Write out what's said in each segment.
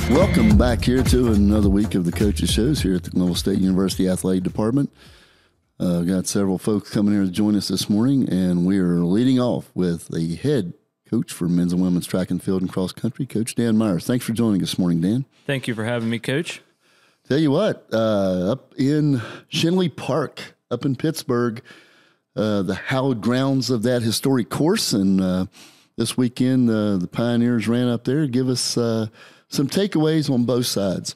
Welcome back here to another week of the Coaches Shows here at the Glenville State University Athletic Department. Got several folks coming here to join us this morning, and we are leading off with the head coach for men's and women's track and field and cross country, Coach Dan Myers. Thanks for joining us this morning, Dan. Thank you for having me, Coach. Tell you what, up in Shinley Park, up in Pittsburgh, the hallowed grounds of that historic course, and this weekend the Pioneers ran up there. Give us some takeaways on both sides.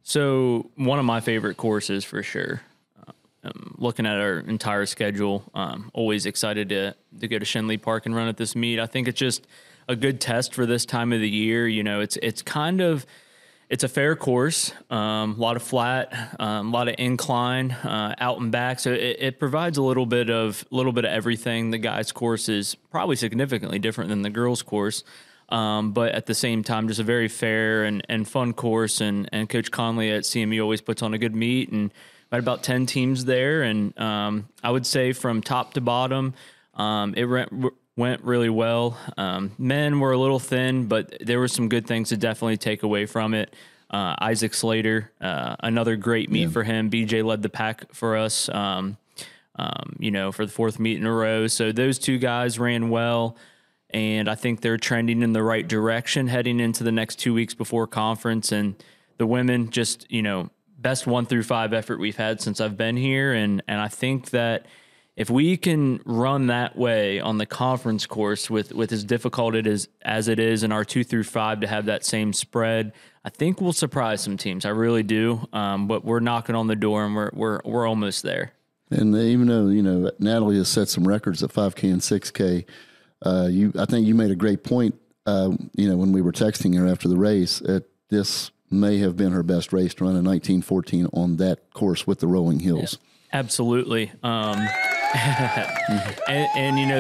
So one of my favorite courses for sure. Looking at our entire schedule, always excited to go to Shinley Park and run at this meet. I think it's just a good test for this time of the year. You know, it's a fair course, a lot of flat, a lot of incline, out and back. So it provides a little bit of everything. The guys' course is probably significantly different than the girls' course. But at the same time, just a very fair and fun course. And Coach Conley at CMU always puts on a good meet, and had about 10 teams there. And I would say from top to bottom, it went really well. Men were a little thin, but there were some good things to definitely take away from it. Isaac Slater, another great meet for him. BJ led the pack for us, for the fourth meet in a row. So those two guys ran well. And I think they're trending in the right direction heading into the next 2 weeks before conference. And the women just, best 1 through 5 effort we've had since I've been here. And I think that if we can run that way on the conference course with as difficult as it is in our 2 through 5 to have that same spread, I think we'll surprise some teams. I really do. But we're knocking on the door, and we're almost there. And even though, Natalie has set some records at 5K and 6K, I think you made a great point, when we were texting her after the race. This may have been her best race to run in 1914 on that course with the rolling hills. Yeah, absolutely. And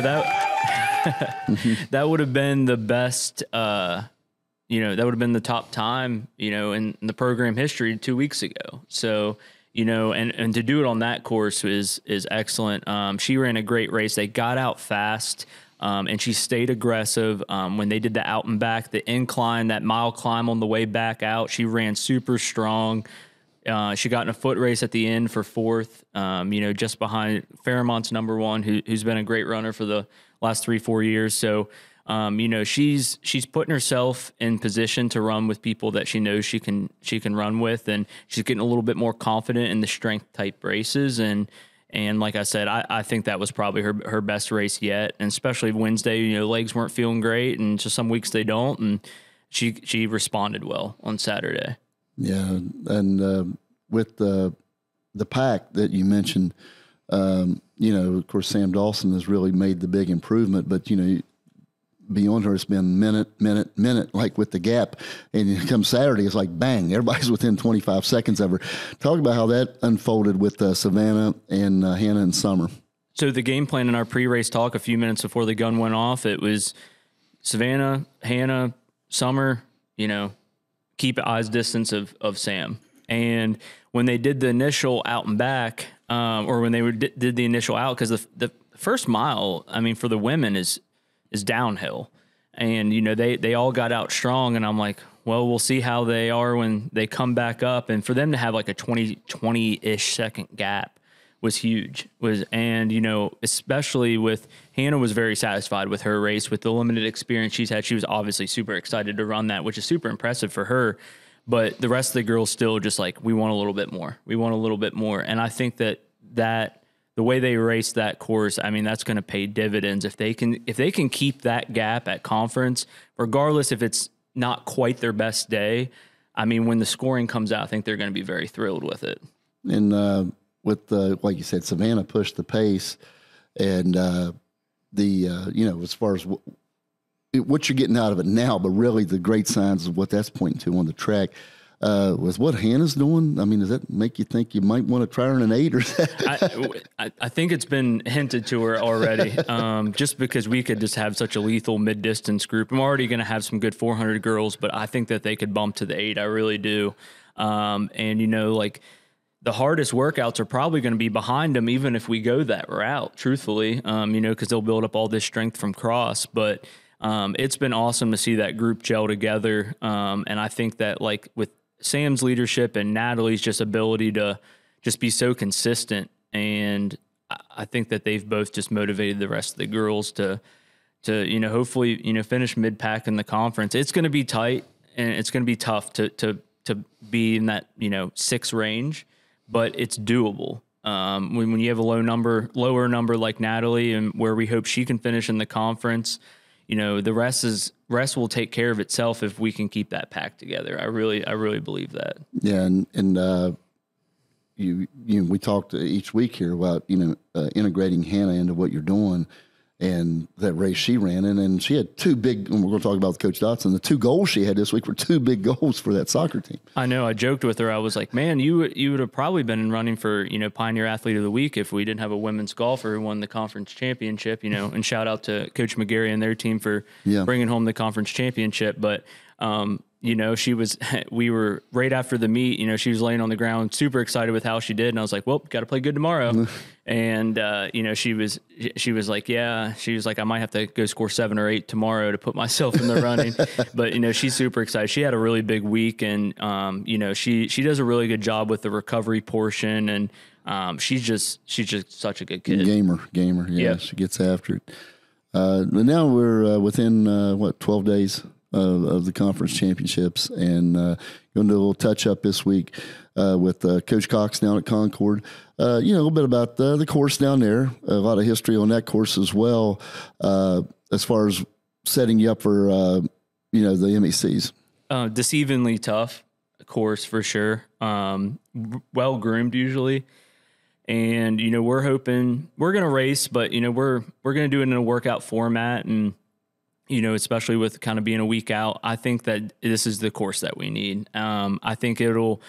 that that would have been the best, that would have been the top time, in the program history 2 weeks ago. So, and to do it on that course is excellent. She ran a great race. They got out fast. And she stayed aggressive. When they did the out and back, the incline, that mile climb on the way back out, she ran super strong. She got in a foot race at the end for fourth, just behind Fairmont's number one, who's been a great runner for the last 3-4 years. So, she's putting herself in position to run with people that she knows she can run with, and she's getting a little bit more confident in the strength type races. And like I said, I think that was probably her best race yet, and especially Wednesday, legs weren't feeling great, and just some weeks they don't, and she responded well on Saturday. Yeah, and with the pack that you mentioned, of course, Sam Dawson has really made the big improvement, but, beyond her, it's been minute, like with the gap. And come Saturday, it's like bang, everybody's within 25 seconds of her. Talk about how that unfolded with Savannah and Hannah and Summer. So the game plan in our pre-race talk a few minutes before the gun went off, it was Savannah, Hannah, Summer, keep at eyes distance of Sam. And when they did the initial out and back, or when they did the initial out, because the first mile, for the women is downhill, and they all got out strong, and I'm like, well, we'll see how they are when they come back up. And for them to have like a 20-ish second gap was huge. Especially with Hannah was very satisfied with her race, with the limited experience she's had. She was obviously super excited to run that, which is super impressive for her. But the rest of the girls still just like, we want a little bit more. We want a little bit more. And I think that the way they race that course, that's going to pay dividends if they can keep that gap at conference, regardless if it's not quite their best day. When the scoring comes out, I think they're going to be very thrilled with it. And with like you said, Savannah pushed the pace, and as far as what you're getting out of it now, but really the great signs of what that's pointing to on the track. Was what Hannah's doing? Does that make you think you might want to try her in an 8 or I think it's been hinted to her already, just because we could just have such a lethal mid-distance group. I'm already going to have some good 400 girls, but I think that they could bump to the 8. I really do. The hardest workouts are probably going to be behind them, even if we go that route, truthfully, because they'll build up all this strength from cross. But it's been awesome to see that group gel together. And I think that like with Sam's leadership and Natalie's just ability to just be so consistent, and I think that they've both just motivated the rest of the girls to hopefully, finish mid-pack in the conference. It's going to be tight and it's going to be tough to be in that, 6 range, but it's doable. When you have a lower number like Natalie, and where we hope she can finish in the conference, the rest will take care of itself if we can keep that pack together. I really believe that. Yeah. And we talked each week here about, integrating Hannah into what you're doing. And that race she ran in, and she had 2 big, and we're going to talk about with Coach Dodson, the 2 goals she had this week were 2 big goals for that soccer team. I know. I joked with her. I was like, man, you would have probably been in running for, Pioneer Athlete of the Week if we didn't have a women's golfer who won the conference championship, and shout out to Coach McGarry and their team for bringing home the conference championship. But, we were right after the meet, she was laying on the ground, super excited with how she did. And I was like, well, got to play good tomorrow. And, she was like, yeah, she was like, I might have to go score 7 or 8 tomorrow to put myself in the running. But, she's super excited. She had a really big week, and, she does a really good job with the recovery portion. And, she's just such a good kid. Gamer. Yeah. She gets after it. But now we're within 12 days of the conference championships, and going to do a little touch up this week with Coach Cox down at Concord. A little bit about the course down there, a lot of history on that course as well, as far as setting you up for the MECs. Deceivingly tough course for sure. Well groomed usually. And, we're hoping we're going to race, but, we're going to do it in a workout format. And, especially with kind of being a week out, I think that this is the course that we need. I think it'll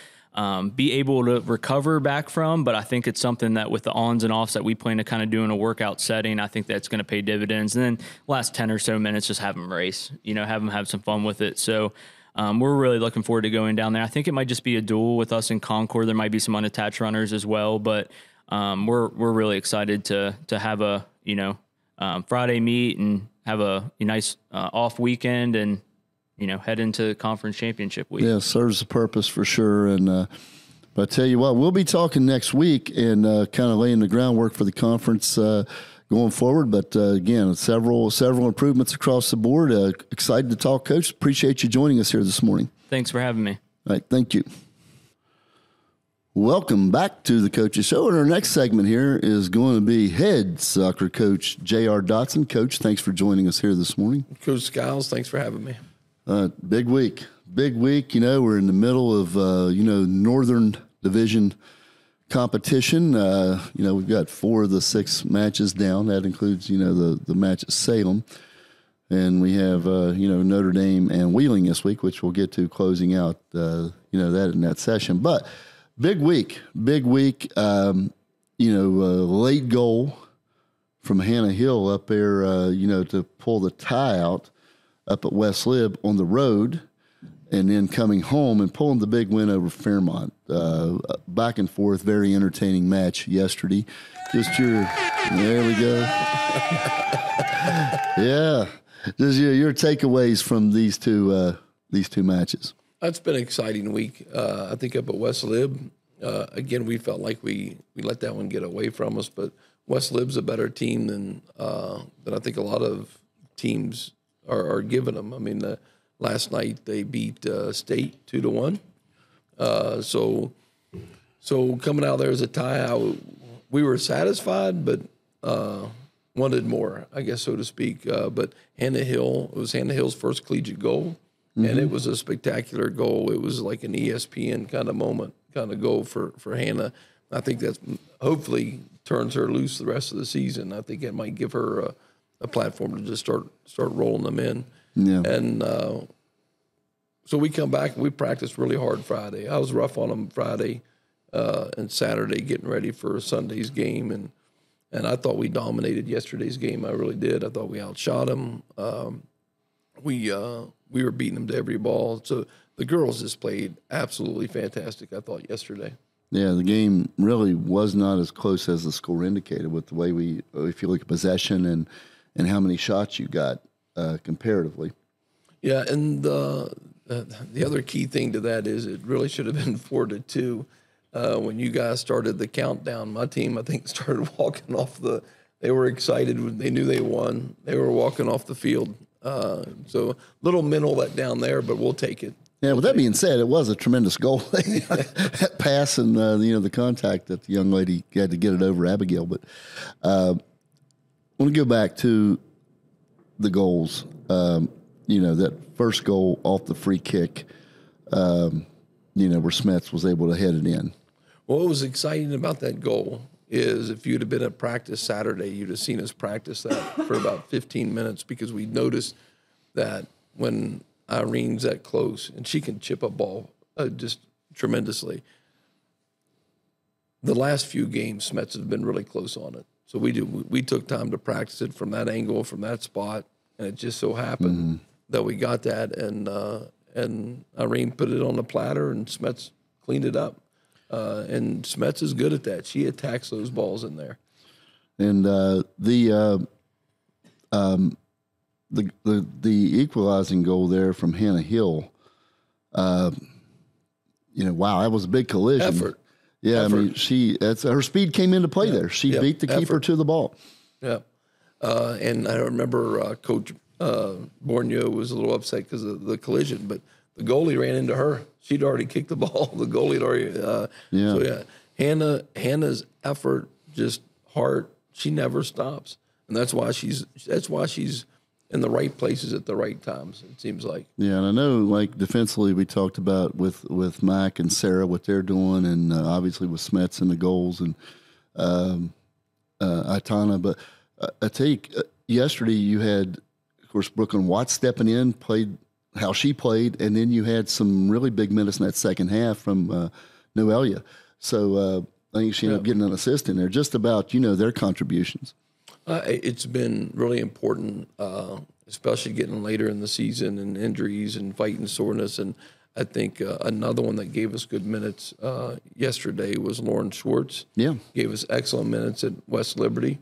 be able to recover back from, but I think it's something that with the ons and offs that we plan to kind of do in a workout setting, I think that's going to pay dividends. And then last 10 or so minutes, just have them race, have them have some fun with it. So we're really looking forward to going down there. I think it might just be a duel with us in Concord. There might be some unattached runners as well, but we're really excited to have a, Friday meet and have a nice off weekend, and head into conference championship week. Yeah, serves the purpose for sure. And but I tell you what, we'll be talking next week and kind of laying the groundwork for the conference going forward. But again, several improvements across the board. Excited to talk, Coach. Appreciate you joining us here this morning. Thanks for having me. All right, thank you. Welcome back to the Coaches Show. And our next segment here is going to be head soccer coach JR Dodson. Coach, thanks for joining us here this morning. Coach Skiles, thanks for having me. Big week. We're in the middle of, Northern Division competition. We've got 4 of the 6 matches down. That includes, the match at Salem. And we have, Notre Dame and Wheeling this week, which we'll get to closing out, that in that session. But big week, late goal from Hannah Hill up there, to pull the tie out up at West Lib on the road, and then coming home and pulling the big win over Fairmont. Back and forth, very entertaining match yesterday. There we go. Yeah. Just your takeaways from these two matches. It's been an exciting week. I think up at West Lib, again, we felt like we let that one get away from us, but West Lib's a better team than I think a lot of teams are giving them. I mean, last night they beat State 2-1. So coming out there as a tie, we were satisfied, but wanted more, I guess, so to speak. But it was Hannah Hill's first collegiate goal. And it was a spectacular goal. It was like an ESPN kind of moment, kind of goal for Hannah. I think that's hopefully turns her loose the rest of the season. I think it might give her a platform to just start rolling them in. Yeah. And so we come back and we practiced really hard Friday. I was rough on them Friday and Saturday getting ready for Sunday's game. And I thought we dominated yesterday's game. I really did. I thought we outshot them. We were beating them to every ball. So the girls just played absolutely fantastic, I thought, yesterday. Yeah, the game really was not as close as the score indicated with the way if you look at possession and how many shots you got. comparatively. Yeah, and the other key thing to that is it really should have been 4-2. When you guys started the countdown, my team, I think, started walking off they were excited when they knew they won. They were walking off the field. So a little mental let down there, but we'll take it. Yeah, with that being said, it was a tremendous goal. That pass and, the contact that the young lady had to get it over Abigail. But I want to go back to the goals. That first goal off the free kick, where Smets was able to head it in. What was exciting about that goal is if you'd have been at practice Saturday, you'd have seen us practice that for about 15 minutes because we noticed that when Irene's that close and she can chip a ball just tremendously. The last few games, Smets has been really close on it. So we took time to practice it from that angle, from that spot, and it just so happened that we got that, and Irene put it on the platter, and Smets cleaned it up. And Smets is good at that. She attacks those balls in there. And the equalizing goal there from Hannah Hill, wow, that was a big collision. Effort. Yeah, Effort. I mean, her speed came into play there. She beat the keeper to the ball. Yeah. And I remember Coach Borneo was a little upset because of the collision, but the goalie ran into her. She'd already kicked the ball. The goalie had already. So Hannah's effort, just heart. She never stops, and that's why she's in the right places at the right times. It seems like. Yeah, and I know, like defensively, we talked about with Mac and Sarah what they're doing, and obviously with Smets and the goals and Itana. But I tell you, yesterday you had, of course, Brooklyn Watts stepping in, played how she played, and then you had some really big minutes in that second half from Noelia. So I think she ended up getting an assist in there, just about, their contributions. It's been really important, especially getting later in the season and injuries and fighting soreness. And I think another one that gave us good minutes yesterday was Lauren Schwartz. Yeah. Gave us excellent minutes at West Liberty.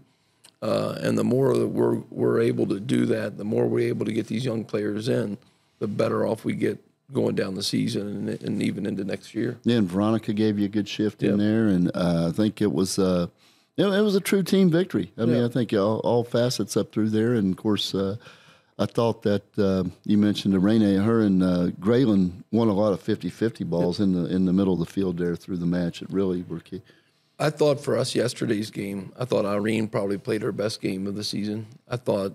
And the more that we're able to do that, the more we're able to get these young players in, the better off we get going down the season and even into next year. Yeah, and Veronica gave you a good shift in there, and I think it was it was a true team victory. I mean, I think all facets up through there, and of course, I thought that you mentioned Irene, her and Graylin won a lot of 50-50 balls in the middle of the field there through the match. It really were key. I thought for us yesterday's game, I thought Irene probably played her best game of the season. I thought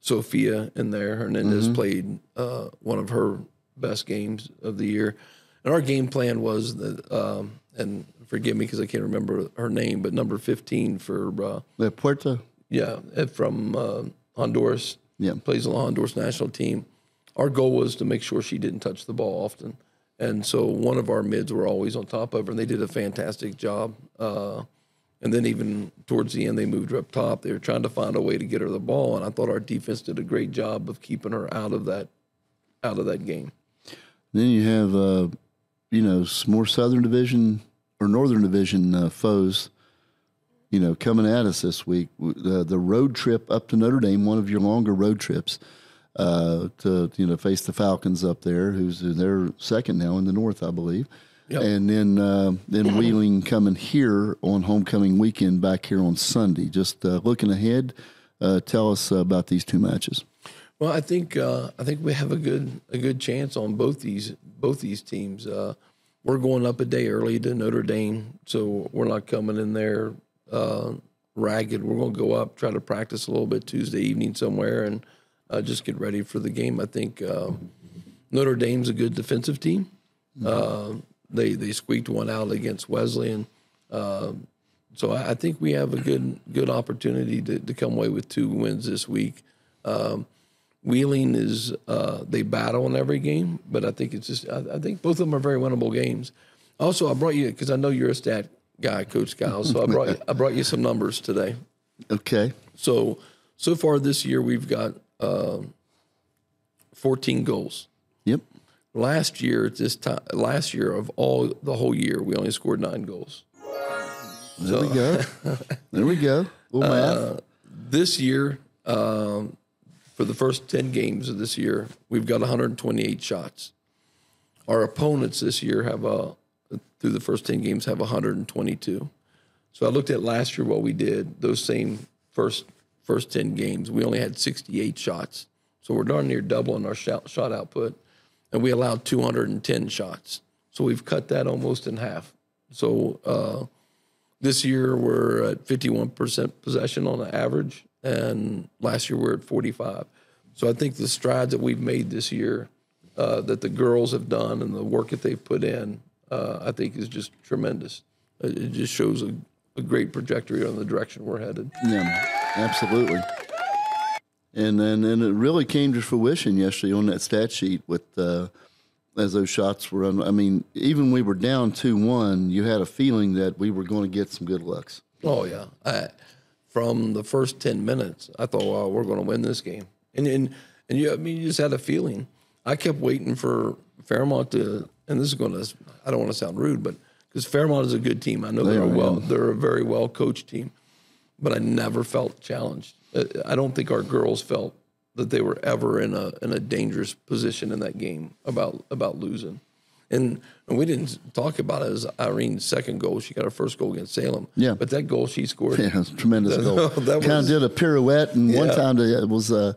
Sophia in there, Hernandez played one of her best games of the year. And our game plan was that, and forgive me because I can't remember her name, but number 15 for Puerto. Yeah, from Honduras. Yeah, plays on the Honduras national team. Our goal was to make sure she didn't touch the ball often. And so one of our mids were always on top of her, and they did a fantastic job. And then even towards the end, they moved her up top. They were trying to find a way to get her the ball, and I thought our defense did a great job of keeping her out of that game. Then you have, some more Southern Division or Northern Division foes, coming at us this week. The road trip up to Notre Dame, one of your longer road trips, to face the Falcons up there, they're second now in the North, I believe. Yep. And then Wheeling coming here on homecoming weekend back here on Sunday. Just looking ahead, tell us about these two matches. Well, I think we have a good chance on both these teams. We're going up a day early to Notre Dame, so we're not coming in there ragged. We're going to go up, try to practice a little bit Tuesday evening somewhere, and just get ready for the game. I think Notre Dame's a good defensive team. They squeaked one out against Wesleyan. So I think we have a good opportunity to come away with 2 wins this week. Wheeling is they battle in every game, but I think I think both of them are very winnable games. Also, I brought you, because I know you're a stat guy, Coach Kyle, so I brought you some numbers today. Okay. So far this year we've got 14 goals. Yep. Last year of the whole year, we only scored 9 goals. There we go. There we go. Little math. This year, for the first 10 games of this year, we've got 128 shots. Our opponents this year through the first 10 games, have 122. So I looked at last year what we did, those same first 10 games. We only had 68 shots. So we're darn near doubling our shot output. And we allowed 210 shots. So we've cut that almost in half. So this year we're at 51% possession on the average, and last year we're at 45. So I think the strides that we've made this year, that the girls have done and the work that they've put in, I think is just tremendous. It just shows a great trajectory on the direction we're headed. Yeah, absolutely. And it really came to fruition yesterday on that stat sheet with as those shots were. I mean, even we were down 2-1, you had a feeling that we were going to get some good looks. Oh yeah, from the first 10 minutes, I thought, "Wow, we're going to win this game." And you, I mean, you just had a feeling. I kept waiting for Fairmont to, and this is going to, I don't want to sound rude, but because Fairmont is a good team, I know they're a very well coached team, but I never felt challenged. I don't think our girls felt that they were ever in a dangerous position in that game about losing. And we didn't talk about it as Irene's second goal. She got her first goal against Salem. Yeah. But that goal she scored. Yeah, it was a tremendous goal. Kind of did a pirouette, and one time it was, talking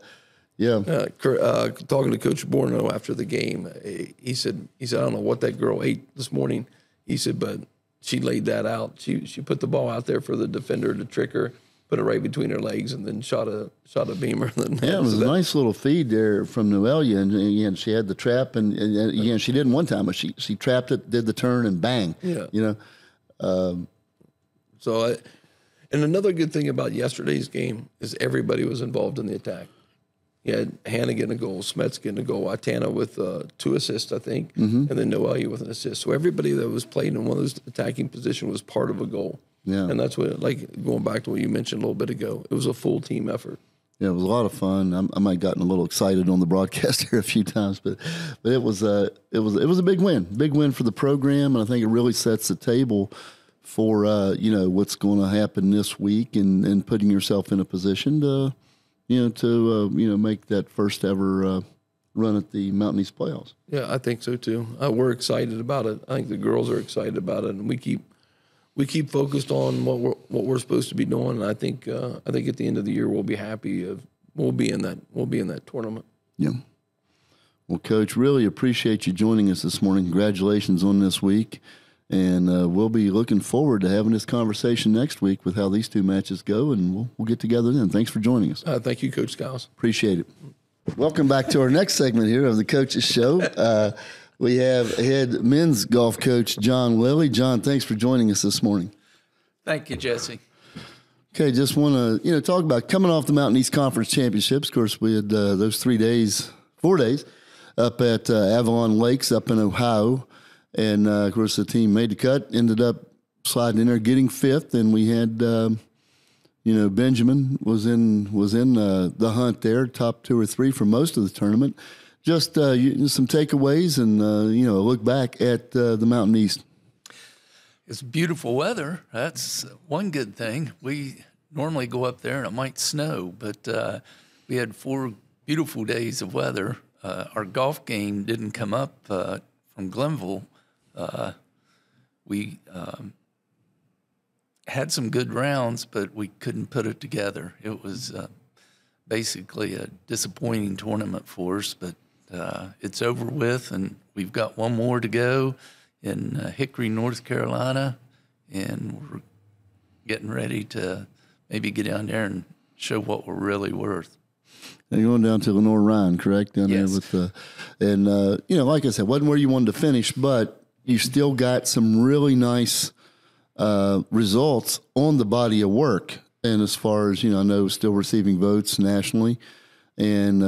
to Coach Borno after the game, he said, I don't know what that girl ate this morning. He said, but she laid that out. She put the ball out there for the defender to trick her, put it right between her legs, and then shot a beamer. Yeah, it was a nice little feed there from Noelia, and again, she had the trap, and again, she didn't one time, but she trapped it, did the turn, and bang. Yeah. You know. And another good thing about yesterday's game is everybody was involved in the attack. You had Hannah getting a goal, Smets getting a goal, Atana with 2 assists, I think, and then Noelia with an assist. So everybody that was playing in one of those attacking positions was part of a goal. Yeah. And that's what, like, going back to what you mentioned a little bit ago, it was a full team effort. Yeah, it was a lot of fun. I might have gotten a little excited on the broadcast here a few times, but it was a big win for the program, and I think it really sets the table for what's going to happen this week, and putting yourself in a position to make that first ever run at the Mountain East playoffs. Yeah, I think so too. We're excited about it. I think the girls are excited about it, and we keep focused on what we're supposed to be doing. And I think at the end of the year we'll be happy. We'll be in that tournament. Yeah. Well, Coach, really appreciate you joining us this morning. Congratulations on this week, and we'll be looking forward to having this conversation next week with how these two matches go, and we'll get together then. Thanks for joining us. Thank you, Coach Skiles. Appreciate it. Welcome back to our next segment here of the Coaches Show. We have head men's golf coach John Lilly. John, thanks for joining us this morning. Thank you, Jesse. Okay, just want to talk about coming off the Mountain East Conference Championships. Of course, we had those 4 days up at Avalon Lakes up in Ohio, and of course the team made the cut, ended up sliding in there, getting 5th, and we had Benjamin was in the hunt there, top 2 or 3 for most of the tournament. Just some takeaways and a look back at the Mountain East. It's beautiful weather. That's one good thing. We normally go up there and it might snow, but we had 4 beautiful days of weather. Our golf game didn't come up from Glenville. We had some good rounds, but we couldn't put it together. It was basically a disappointing tournament for us, but it's over with, and we've got one more to go in Hickory, North Carolina, and we're getting ready to maybe get down there and show what we're really worth. Now you're going down to Lenore Ryan, correct? Down yes. There with like I said, wasn't where you wanted to finish, but you still got some really nice results on the body of work. And as far as, I know still receiving votes nationally, and,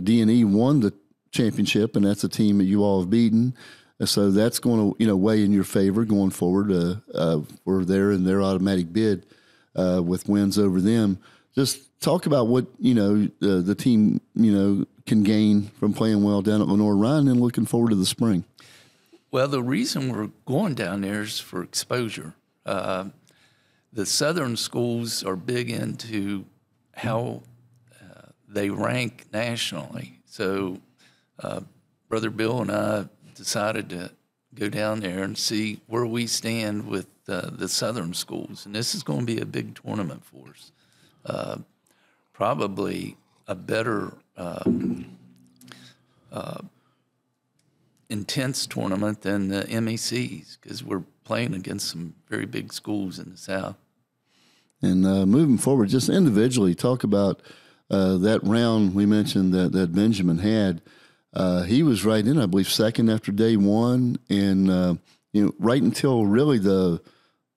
D&E won the championship, and that's a team that you all have beaten. So that's going to, weigh in your favor going forward for their automatic bid with wins over them. Just talk about what, the team, can gain from playing well down at Lenore Ryan and looking forward to the spring. Well, the reason we're going down there is for exposure. The southern schools are big into how they rank nationally. So Brother Bill and I decided to go down there and see where we stand with the southern schools. And this is going to be a big tournament for us. Probably a better intense tournament than the MECs, because we're playing against some very big schools in the South. And moving forward, just individually, talk about that round we mentioned that Benjamin had. He was right in, I believe, second after day one, and right until really the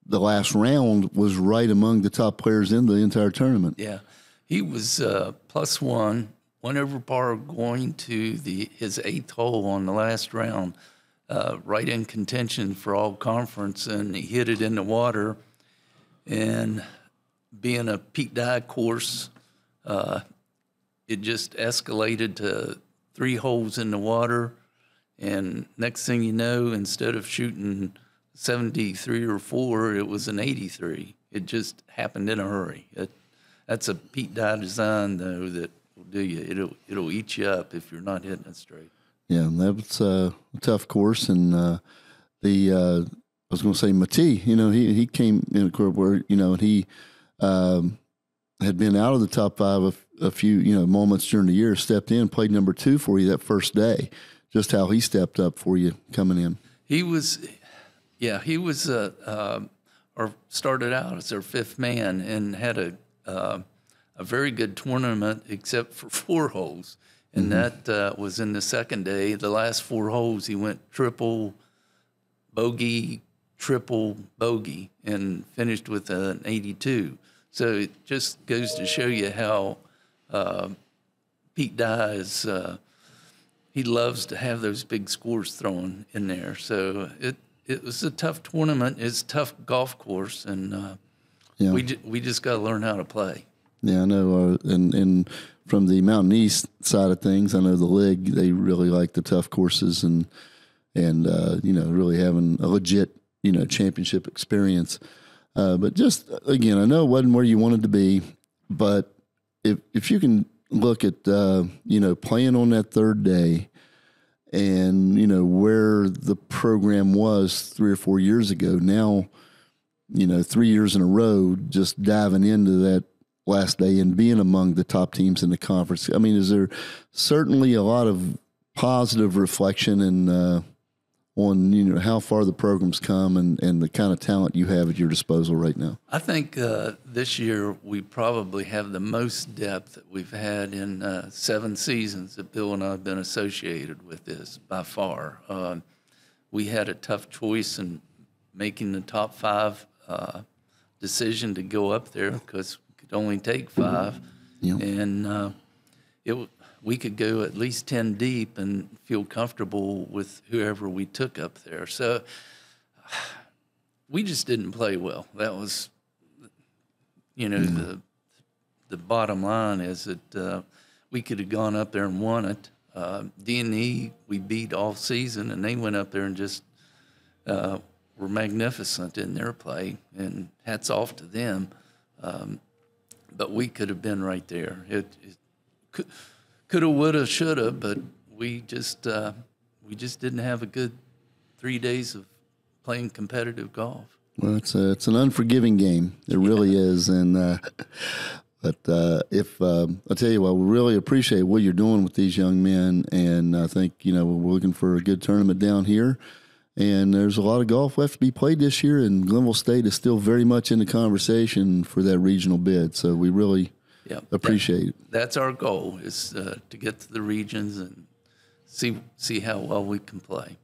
last round was right among the top players in the entire tournament. Yeah, he was +1, one over par going to his 8th hole on the last round, right in contention for all conference, and he hit it in the water. And being a Pete Dye course, it just escalated to 3 holes in the water, and next thing you know, instead of shooting 73 or 4, it was an 83. It just happened in a hurry. That's a Pete Dye design, though, that will do you. It'll eat you up if you're not hitting it straight. Yeah, that was a tough course, and I was going to say Matee. He came in a court where and he had been out of the top 5 a few moments during the year. Stepped in, played number 2 for you that first day. Just how he stepped up for you coming in. He was or started out as our 5th man and had a very good tournament except for 4 holes. And that was in the second day. The last 4 holes, he went triple bogey, triple bogey, and finished with an 82. So it just goes to show you how Pete Dye is, he loves to have those big scores thrown in there. So it was a tough tournament. It's a tough golf course, and we just got to learn how to play. Yeah, I know. And from the Mountain East side of things, I know the league, they really like the tough courses and really having a legit, championship experience. But just, again, I know it wasn't where you wanted to be, but if you can look at, playing on that third day and, where the program was 3 or 4 years ago, now, 3 years in a row, just diving into that last day and being among the top teams in the conference. I mean, is there certainly a lot of positive reflection and on how far the program's come and the kind of talent you have at your disposal right now? I think this year we probably have the most depth that we've had in 7 seasons that Bill and I have been associated with this by far. We had a tough choice in making the top 5 decision to go up there because we could only take 5. Yep. And we could go at least 10 deep and feel comfortable with whoever we took up there. So we just didn't play well. That was, the bottom line is that we could have gone up there and won it. D&E we beat all season, and they went up there and just were magnificent in their play, and hats off to them. But we could have been right there. It coulda, woulda, shoulda, but we just didn't have a good 3 days of playing competitive golf. Well, it's an unforgiving game. It really is, and but if I tell you what, we really appreciate what you're doing with these young men, and I think we're looking for a good tournament down here. And there's a lot of golf left to be played this year, and Glenville State is still very much in the conversation for that regional bid. So we really appreciate it. That's our goal, is to get to the regions and see how well we can play.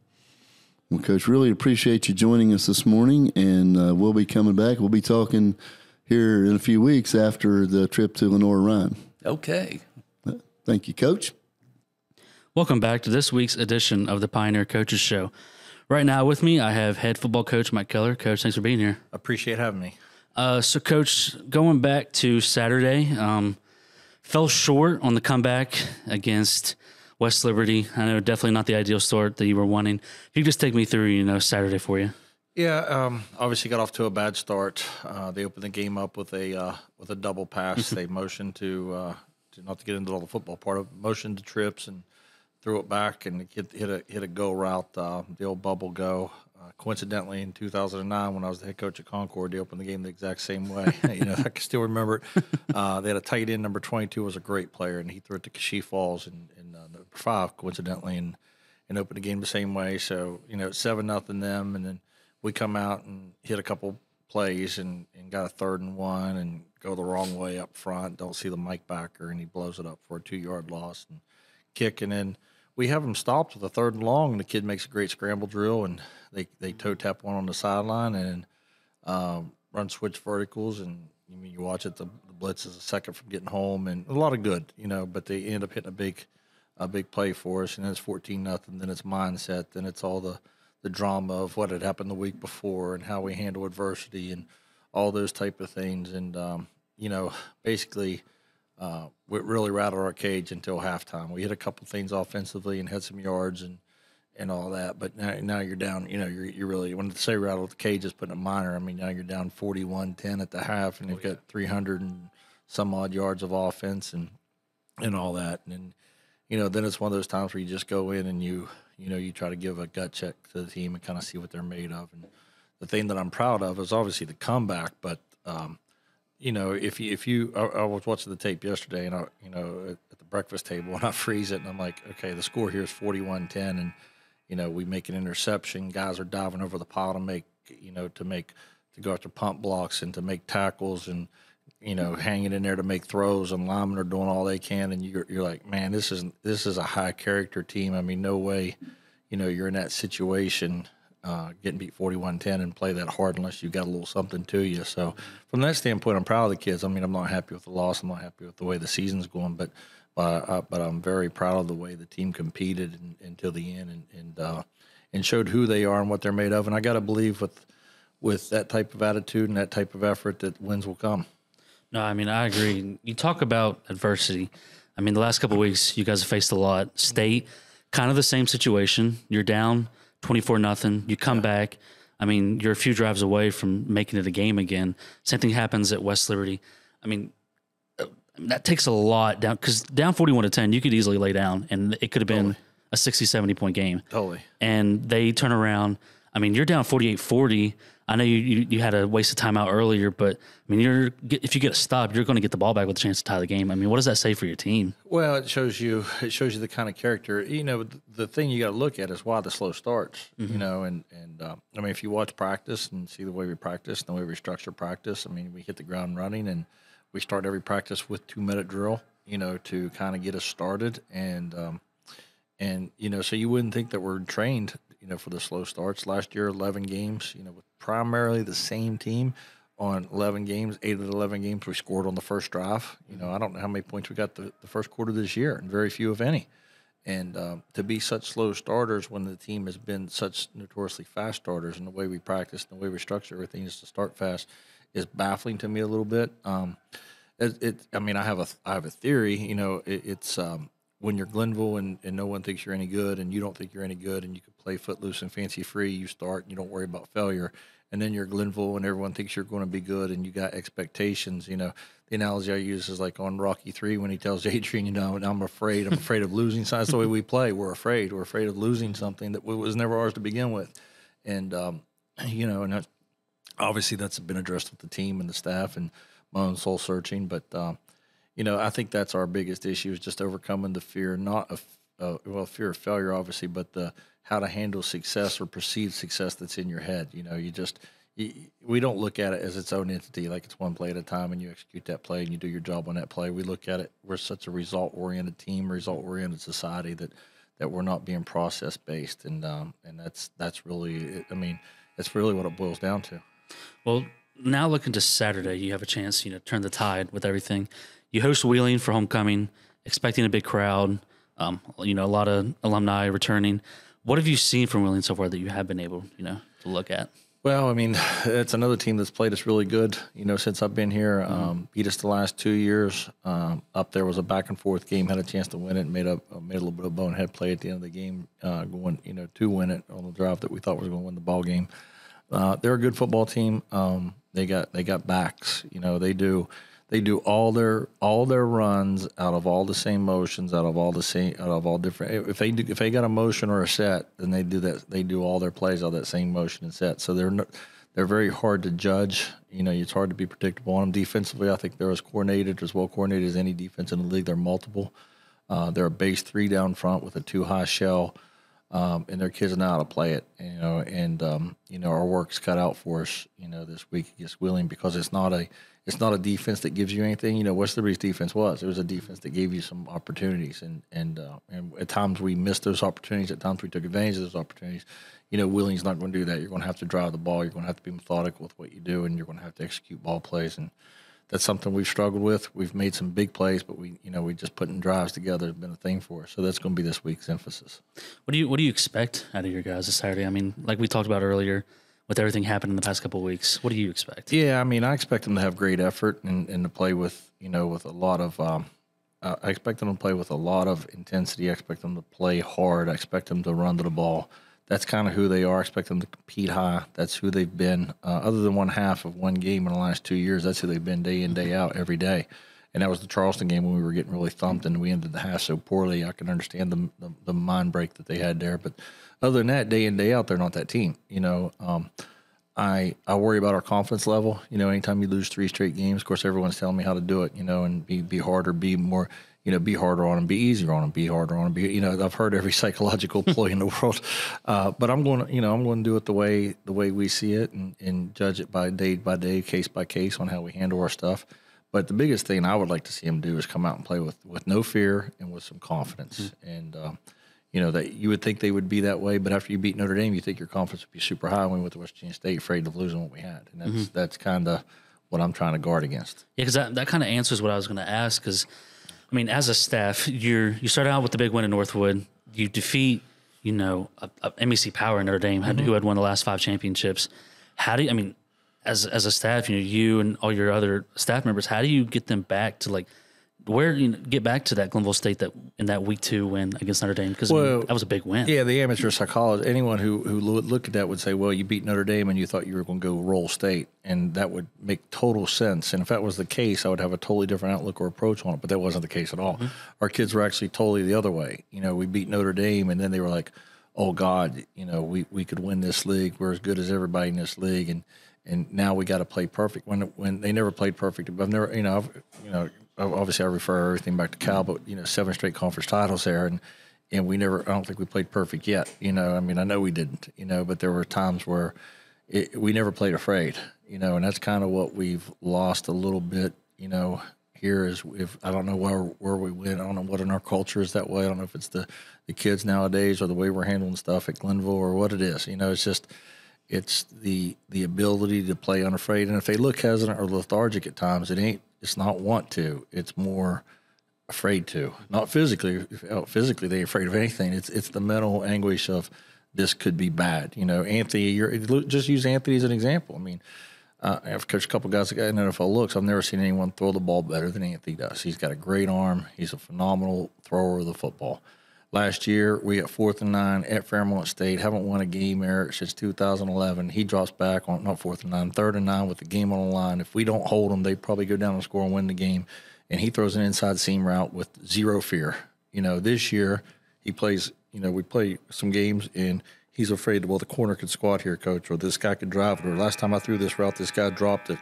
Well, Coach, really appreciate you joining us this morning, and we'll be coming back. We'll be talking here in a few weeks after the trip to Lenore-Ryan. Okay. Thank you, Coach. Welcome back to this week's edition of the Pioneer Coaches Show. Right now with me, I have head football coach Mike Kellar. Coach, thanks for being here. Appreciate having me. So, Coach, going back to Saturday, fell short on the comeback against West Liberty. I know definitely not the ideal start that you were wanting. If you could just take me through, Saturday for you. Yeah, obviously got off to a bad start. They opened the game up with a double pass. They motioned to not to get into all the football part of it, motioned to trips and threw it back, and the kid hit a go route, the old bubble go. Coincidentally, in 2009, when I was the head coach at Concord, they opened the game the exact same way. I can still remember it. They had a tight end, number 22, was a great player, and he threw it to GSU Falls in number 5, coincidentally, and opened the game the same way. So, it's 7-0 them, and then we come out and hit a couple plays and got a 3rd and 1 and go the wrong way up front. Don't see the Mike backer, and he blows it up for a 2-yard loss and kick, and then we have him stopped with a 3rd and long, and the kid makes a great scramble drill, and they toe tap one on the sideline and run switch verticals, and you watch it. The blitz is a second from getting home, and a lot of good, But they end up hitting a big play for us, and then it's 14-0. Then it's mindset. Then it's all the drama of what had happened the week before and how we handle adversity and all those type of things, and basically. We really rattled our cage until halftime. We hit a couple things offensively and had some yards and all that. But now you're down. You're really, when they say rattle the cage is putting it minor. I mean, now you're down 41-10 at the half, and you've got 300 and some odd yards of offense and all that. And then it's one of those times where you just go in and you try to give a gut check to the team and kind of see what they're made of. And the thing that I'm proud of is obviously the comeback, but. If you, I was watching the tape yesterday, and at the breakfast table, and I freeze it, and I'm like, okay, the score here is 41-10, and we make an interception. Guys are diving over the pile to go after pump blocks and to make tackles, and hanging in there to make throws, and linemen are doing all they can, and you're like, man, this is a high character team. I mean, no way, you're in that situation. Getting beat 41-10 and play that hard unless you got a little something to you. So from that standpoint, I'm proud of the kids. I mean, I'm not happy with the loss. I'm not happy with the way the season's going, but I'm very proud of the way the team competed until the end and showed who they are and what they're made of. And I got to believe with that type of attitude and that type of effort that wins will come. No, I mean, I agree. You talk about adversity. I mean, the last couple of weeks, you guys have faced a lot. State, kind of the same situation. You're down 24-0. You come back. I mean, you're a few drives away from making it a game again. Same thing happens at West Liberty. I mean, that takes a lot down, because down 41-10, you could easily lay down, and it could have been a 60, 70-point game. Totally. And they turn around. I mean, you're down 48-40. I know you had a waste of timeout earlier, but I mean, if you get a stop, you're going to get the ball back with a chance to tie the game. I mean, what does that say for your team? Well, it shows you the kind of character. The thing you got to look at is why the slow starts. Mm-hmm. I mean, if you watch practice and see the way we practice and the way we structure practice, I mean, we hit the ground running, and we start every practice with 2-minute drill. To kind of get us started, and so you wouldn't think that we're trained. For the slow starts. Last year, 11 games, with primarily the same team on 11 games, 8 of the 11 games we scored on the first drive. I don't know how many points we got the first quarter this year, and very few, if any. And to be such slow starters when the team has been such notoriously fast starters, and the way we practice and the way we structure everything is to start fast, is baffling to me a little bit. I have a theory, it's when you're Glenville and no one thinks you're any good, and you don't think you're any good, and you can play footloose and fancy free, you start and you don't worry about failure. And then you're Glenville and everyone thinks you're going to be good, and you got expectations. The analogy I use is like on Rocky III when he tells Adrian, I'm afraid of losing. So that's the way we play. We're afraid of losing something that was never ours to begin with. And, and obviously that's been addressed with the team and the staff and my own soul searching. But, I think that's our biggest issue, is just overcoming the fear, not fear of failure, obviously, but how to handle success or perceived success that's in your head. We don't look at it as its own entity, like it's one play at a time and you execute that play and you do your job on that play. We look at it, we're such a result-oriented team, result-oriented society that we're not being process-based, and that's really, that's really what it boils down to. Well, now looking to Saturday, you have a chance, turn the tide with everything. You host Wheeling for homecoming, expecting a big crowd, a lot of alumni returning. What have you seen from Wheeling so far that you have been able, to look at? Well, it's another team that's played us really good, since I've been here. Beat us the last 2 years. Up there was a back and forth game, had a chance to win it, made a little bit of bonehead play at the end of the game, going, to win it on the drive that we thought was going to win the ball game. They're a good football team. They got backs. You know, they do all their runs out of all the same motions, out of all different. If they got a motion or a set, then they do that. They do all their plays out of that same motion and set. So they're very hard to judge. You know, it's hard to be predictable on them defensively. I think they're as well coordinated as any defense in the league. They're multiple. They're a base 3 down front with a 2 high shell. And their kids know how to play it, you know, and our work's cut out for us, you know, this week against Wheeling, because it's not a defense that gives you anything. You know, West Liberty's defense was. It was a defense that gave you some opportunities, and at times we missed those opportunities. At times we took advantage of those opportunities. You know, Wheeling's not going to do that. You're going to have to drive the ball. You're going to have to be methodical with what you do, and you're going to have to execute ball plays. And that's something we've struggled with. We've made some big plays, but we just putting drives together has been a thing for us. So that's going to be this week's emphasis. What do you expect out of your guys this Saturday? I mean, like we talked about earlier, with everything happening in the past couple of weeks, what do you expect? Yeah, I mean, I expect them to have great effort and to play with, with a lot of I expect them to play with a lot of intensity. I expect them to play hard. I expect them to run to the ball. That's kind of who they are. I expect them to compete high. That's who they've been. Other than one half of one game in the last 2 years, that's who they've been day in, day out, every day. And that was the Charleston game when we were getting really thumped and we ended the half so poorly. I can understand the mind break that they had there. But other than that, day in, day out, they're not that team. I worry about our confidence level. Anytime you lose 3 straight games, of course, everyone's telling me how to do it, and be harder, be more, be harder on them, be easier on them, be harder on them. I've heard every psychological ploy in the world, but I'm going to do it the way we see it and judge it by day, case by case on how we handle our stuff. But the biggest thing I would like to see them do is come out and play with no fear and with some confidence. Mm-hmm. And, that you would think they would be that way, but after you beat Notre Dame, you think your confidence would be super high. We went to West Virginia State afraid of losing what we had. And that's kind of what I'm trying to guard against. Yeah, because that kind of answers what I was going to ask. Because, I mean, as a staff, you start out with the big win in Northwood. You defeat, a MEC power in Notre Dame, who had won the last 5 championships. How do you, as a staff, you and all your other staff members, how do you get them back to get back to that Glenville State in that week 2 win against Notre Dame? Because that was a big win. Yeah, the amateur psychologist, anyone who looked at that would say, well, you beat Notre Dame and you thought you were going to go roll State, and that would make total sense. And if that was the case, I would have a totally different outlook or approach on it, but that wasn't the case at all. Mm-hmm. Our kids were actually totally the other way. We beat Notre Dame, and then they were like, oh, God, we could win this league. We're as good as everybody in this league, and now we got to play perfect. When they never played perfect. I've never, obviously I refer everything back to Cal, but 7 straight conference titles there, and we never. I don't think we played perfect yet. I know we didn't. But there were times where we never played afraid. And that's kind of what we've lost a little bit. Here is if I don't know where we went. I don't know what in our culture is that way. I don't know if it's the kids nowadays or the way we're handling stuff at Glenville or what it is. It's just. It's the ability to play unafraid, and if they look hesitant or lethargic at times, it's not want to. It's more afraid to. Not physically. Physically, they're afraid of anything. It's the mental anguish of this could be bad. Anthony. Just use Anthony as an example. I've coached a couple guys that got in NFL looks. I've never seen anyone throw the ball better than Anthony does. He's got a great arm. He's a phenomenal thrower of the football. Last year, we got 4th and 9 at Fairmont State. Haven't won a game there since 2011. He drops back on, not 4th and 9, 3rd and 9 with the game on the line. If we don't hold him, they probably go down and score and win the game. And he throws an inside seam route with zero fear. This year, he plays, we play some games, and he's afraid, well, the corner could squat here, coach, or this guy could drive it. Or last time I threw this route, this guy dropped it.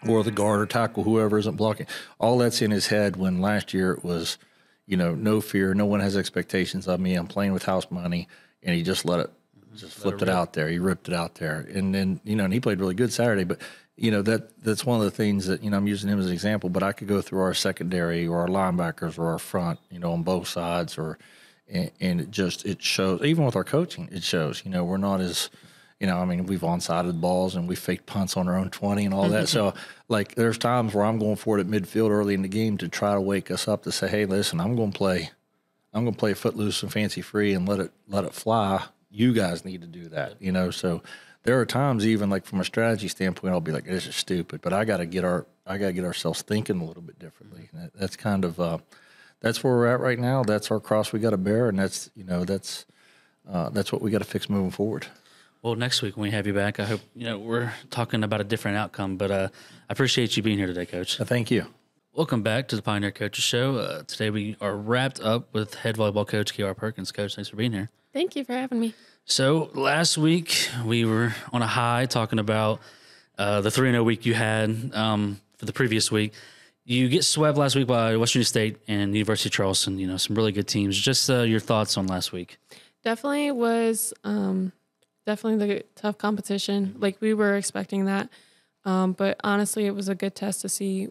Or the guard or tackle, whoever isn't blocking. All that's in his head when last year it was – no fear. No one has expectations of me. I'm playing with house money, and he just flipped it out there. He ripped it out there, and then and he played really good Saturday. But that's one of the things that I'm using him as an example. But I could go through our secondary or our linebackers or our front, on both sides, and it shows. Even with our coaching, it shows. We're not as we've onside balls and we faked punts on our own 20 and all that. So, there's times where I'm going for it at midfield early in the game to try to wake us up to say, hey, listen, I'm going to play footloose and fancy free and let it fly. You guys need to do that, So there are times even from a strategy standpoint, I'll be like, this is stupid, but I got to get ourselves thinking a little bit differently. And that's kind of that's where we're at right now. That's our cross we got to bear, and that's what we got to fix moving forward. Well, next week when we have you back, I hope we're talking about a different outcome. But I appreciate you being here today, Coach. Thank you. Welcome back to the Pioneer Coaches Show. Today we are wrapped up with head volleyball coach KR Perkins. Coach, thanks for being here. Thank you for having me. So last week we were on a high talking about the 3-0 week you had for the previous week. You get swept last week by Western State and University of Charleston. Some really good teams. Just your thoughts on last week. Definitely was definitely the tough competition. Like we were expecting that, but honestly, it was a good test to see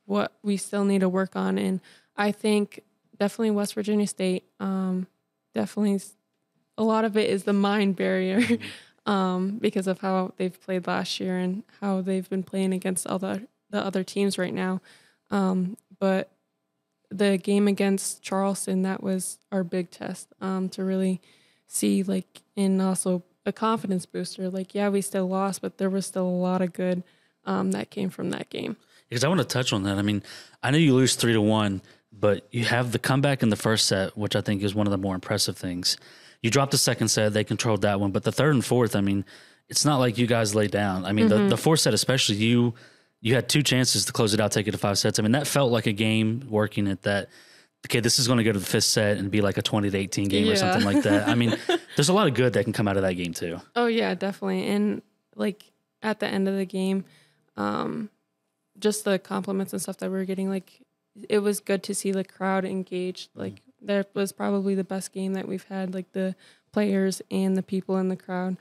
what we still need to work on. And I think definitely West Virginia State, definitely a lot of it is the mind barrier because of how they've played last year and how they've been playing against all the other teams right now. But the game against Charleston, that was our big test to really see, and also a confidence booster. We still lost, but there was still a lot of good that came from that game. Because I want to touch on that. I mean, I know you lose 3-1, but you have the comeback in the first set, which I think is one of the more impressive things. You dropped the second set, they controlled that one, but the third and fourth, I mean, it's not like you guys laid down. I mean, the fourth set especially, you had 2 chances to close it out, take it to 5 sets. I mean, that felt like a game working at that. Okay, this is going to go to the 5th set and be like a 20-18 game or something like that. I mean, there's a lot of good that can come out of that game too. Oh yeah, definitely. And at the end of the game, just the compliments and stuff that we were getting, it was good to see the crowd engaged. That was probably the best game that we've had. The players and the people in the crowd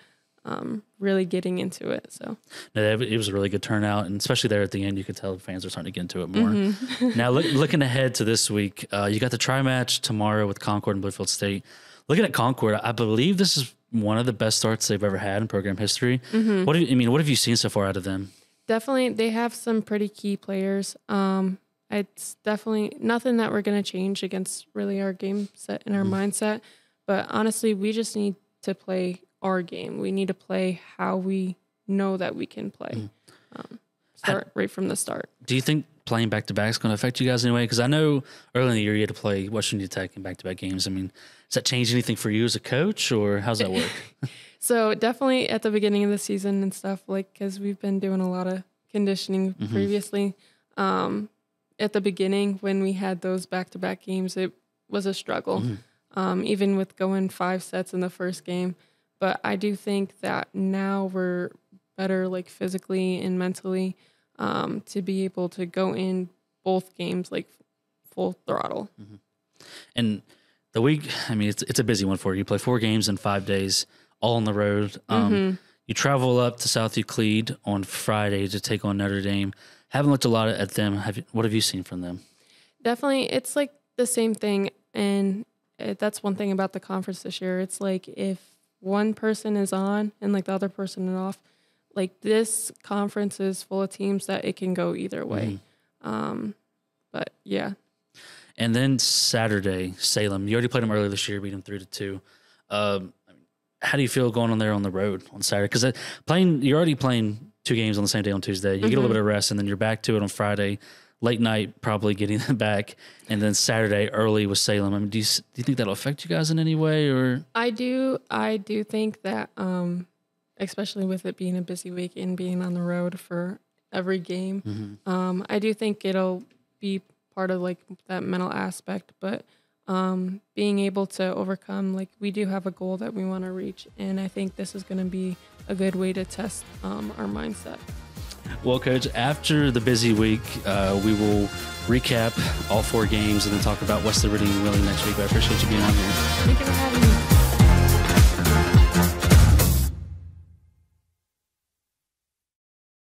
really getting into it. So no, it was a really good turnout, and especially there at the end, you could tell the fans are starting to get into it more. Now, looking ahead to this week, you got the tri-match tomorrow with Concord and Bluefield State. Looking at Concord, I believe this is one of the best starts they've ever had in program history. What have you seen so far out of them? Definitely, they have some pretty key players. It's definitely nothing that we're going to change against really our game set and our mindset. But honestly, we just need to play our game. We need to play how we know that we can play. Start right from the start. Do you think playing back-to-back is going to affect you guys in any way? Because I know early in the year you had to play Western Virginia Tech in back-to-back games. I mean, does that change anything for you as a coach, or how's that work? So definitely at the beginning of the season and stuff, because we've been doing a lot of conditioning previously. At the beginning, when we had those back-to-back games, it was a struggle, even with going 5 sets in the first game. But I do think that now we're better, physically and mentally, to be able to go in both games full throttle. And the week, I mean, it's a busy one for you. You play 4 games in 5 days, all on the road. You travel up to South Euclid on Friday to take on Notre Dame. Haven't looked a lot at them. What have you seen from them? Definitely, it's the same thing, and that's one thing about the conference this year. It's if one person is on and the other person is off, this conference is full of teams that it can go either way. But yeah. And then Saturday, Salem. You already played them earlier this year, beat them 3-2. How do you feel going on there on the road on Saturday? Because you're already playing 2 games on the same day on Tuesday. You get a little bit of rest, and then you're back to it on Friday, late night, probably getting them back, and then Saturday early with Salem. I mean, do you think that'll affect you guys in any way, or? I do think that, especially with it being a busy week and being on the road for every game, I do think it'll be part of that mental aspect, but being able to overcome, we do have a goal that we want to reach, and I think this is going to be a good way to test our mindset. Well, Coach, after the busy week, we will recap all 4 games and then talk about West Liberty and Willie next week. But I appreciate you being on here. Thank you for having me.